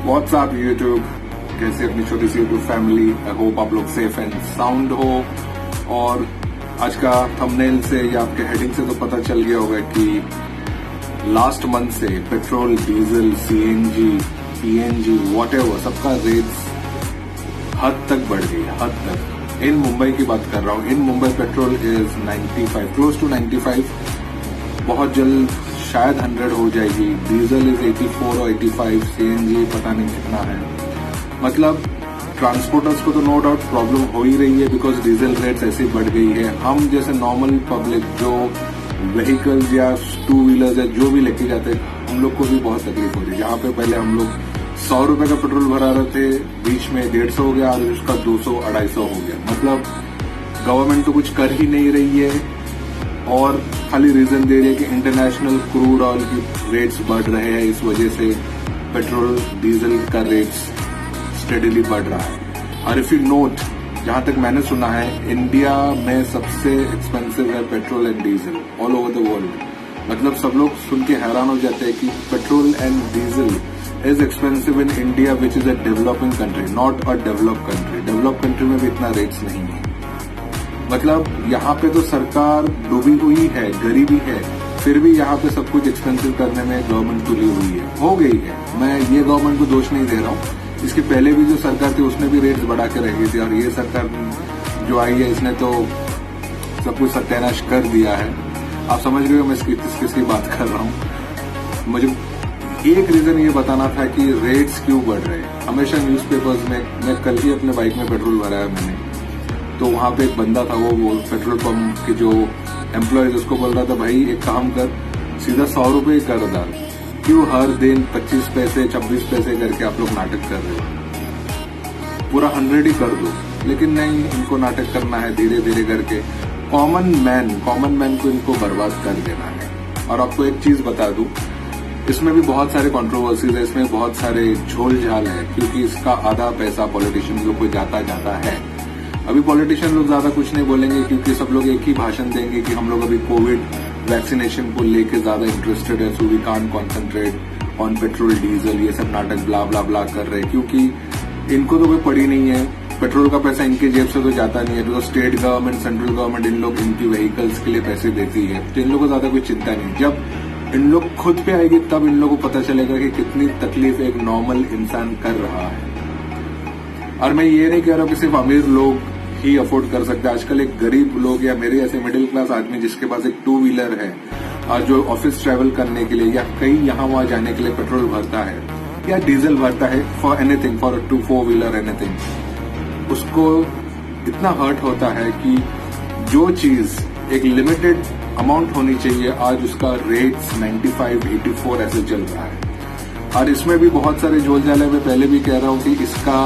WhatsApp YouTube, कैसे अपनी छोटी सी यूट्यूब फैमिली। आई होप आप लोग सेफ एंड साउंड हो। और आज का थंबनेल से या आपके हेडिंग से तो पता चल गया होगा कि लास्ट मंथ से petrol, diesel, CNG, PNG, whatever सबका रेट्स हद तक बढ़ गई, हद तक। इन मुंबई की बात कर रहा हूँ। In Mumbai petrol is 95, close to 95, बहुत जल्द शायद 100 हो जाएगी। डीजल इज 84 और 85, सीएनजी पता नहीं कितना है। मतलब ट्रांसपोर्टर्स को तो नो डाउट प्रॉब्लम हो ही रही है, बिकॉज डीजल रेट्स ऐसे बढ़ गई है। हम जैसे नॉर्मल पब्लिक जो व्हीकल्स या टू व्हीलर्स या जो भी लेके जाते हैं, हम लोग को भी बहुत तकलीफ हो रही है। यहाँ पे पहले हम लोग 100 रुपए का पेट्रोल भरा रहे थे, बीच में 150 हो गया और उसका 200-250 हो गया। मतलब गवर्नमेंट तो कुछ कर ही नहीं रही है और खाली रीजन दे रही है कि इंटरनेशनल क्रूड ऑयल की रेट्स बढ़ रहे हैं, इस वजह से पेट्रोल डीजल का रेट्स स्टेडीली बढ़ रहा है। और इफ यू नोट, जहां तक मैंने सुना है, इंडिया में सबसे एक्सपेंसिव है petrol and diesel all over the world. मतलब सब लोग सुन के हैरान हो जाते हैं कि petrol and diesel is expensive in India, which is a developing country, not a develop country. Develop country में भी इतना रेट्स नहीं है। मतलब यहाँ पे तो सरकार डूबी हुई है, गरीबी है, फिर भी यहाँ पे सब कुछ एक्सपेंसिव करने में गवर्नमेंट तुली हुई है, हो गई है। मैं ये गवर्नमेंट को दोष नहीं दे रहा हूँ, इसके पहले भी जो सरकार थी उसने भी रेट्स बढ़ा के रखी थी, और ये सरकार जो आई है इसने तो सब कुछ सत्यानाश कर दिया है। आप समझ गए हो मैं किसकी बात कर रहा हूँ। मुझे एक रीजन ये बताना था कि रेट्स क्यों बढ़ रहे हैं। हमेशा न्यूज़पेपर्स में, मैं कल ही अपने बाइक में पेट्रोल भराया मैंने, तो वहां पे एक बंदा था, वो पेट्रोल पंप के जो एम्प्लॉयज उसको बोल रहा था, भाई एक काम कर, सीधा 100 रुपए कर डाल, क्यों हर दिन 25 पैसे 26 पैसे करके आप लोग नाटक कर रहे हो, पूरा 100 ही कर दो। लेकिन नहीं, इनको नाटक करना है धीरे धीरे करके। कॉमन मैन को इनको बर्बाद कर देना है। और आपको एक चीज बता दूं, इसमें भी बहुत सारे कंट्रोवर्सीज है, इसमें बहुत सारे झोल झाल है, क्योंकि इसका आधा पैसा पॉलिटिशियन लोग को जाता है। अभी पॉलिटिशियन लोग ज्यादा कुछ नहीं बोलेंगे, क्योंकि सब लोग एक ही भाषण देंगे कि हम लोग अभी कोविड वैक्सीनेशन को लेके ज्यादा इंटरेस्टेड है, so we can't concentrate on petrol diesel, ये सब नाटक ब्ला ब्ला ब्ला कर रहे हैं। क्योंकि इनको तो कोई पड़ी नहीं है, पेट्रोल का पैसा इनके जेब से तो जाता नहीं है, तो state government, central government in लोग इनकी व्हीकल्स के लिए पैसे देती है, तो इन लोग को ज्यादा कोई चिंता नहीं। जब इन लोग खुद पे आएगी तब इन लोग को पता चलेगा कि कितनी तकलीफ एक नॉर्मल इंसान कर रहा है। और मैं ये नहीं कह रहा हूँ कि सिर्फ अमीर लोग ही अफोर्ड कर सकते हैं। आजकल एक गरीब लोग या मेरे ऐसे मिडिल क्लास आदमी जिसके पास एक टू व्हीलर है और जो ऑफिस ट्रेवल करने के लिए या कहीं यहाँ वहां जाने के लिए पेट्रोल भरता है या डीजल भरता है, for anything, for 2-4 wheeler anything, उसको इतना हर्ट होता है कि जो चीज एक लिमिटेड अमाउंट होनी चाहिए, आज उसका रेट्स 95, 84 ऐसे चल रहा है। और इसमें भी बहुत सारे झोल झाल है। मैं पहले भी कह रहा हूँ कि इसका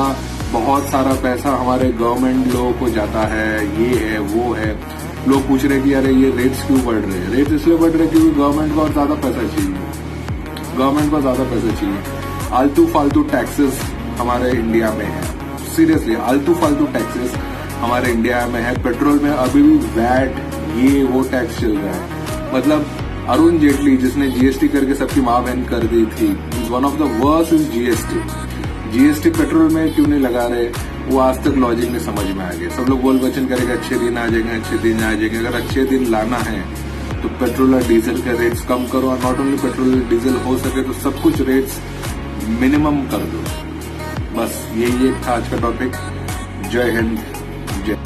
बहुत सारा पैसा हमारे गवर्नमेंट लोगों को जाता है, ये है वो है। लोग पूछ रहे कि अरे ये रेट्स क्यों बढ़ रहे हैं। रेट्स इसलिए बढ़ रहे हैं क्योंकि गवर्नमेंट को और ज्यादा पैसा चाहिए, गवर्नमेंट को ज्यादा पैसा चाहिए। आलतू फालतू टैक्सेस हमारे इंडिया में है, सीरियसली आलतू फालतू टैक्सेस हमारे इंडिया में है। पेट्रोल में अभी भी वैट, ये वो टैक्स चल रहा है। मतलब अरुण जेटली जिसने जीएसटी करके सबकी माँ बहन कर दी थी, one of the worst is GST petrol में क्यों नहीं लगा रहे, वो आज तक लॉजिक नहीं समझ में आ गया। सब लोग बोल वचन करेंगे अच्छे दिन आ जाएंगे, अच्छे दिन आ जाएंगे। अगर अच्छे दिन लाना है तो पेट्रोल और डीजल के रेट्स कम करो, और नॉट ओनली पेट्रोल डीजल, हो सके तो सब कुछ रेट्स मिनिमम कर दो। बस यही एक था आज का टॉपिक। जय हिंद, जय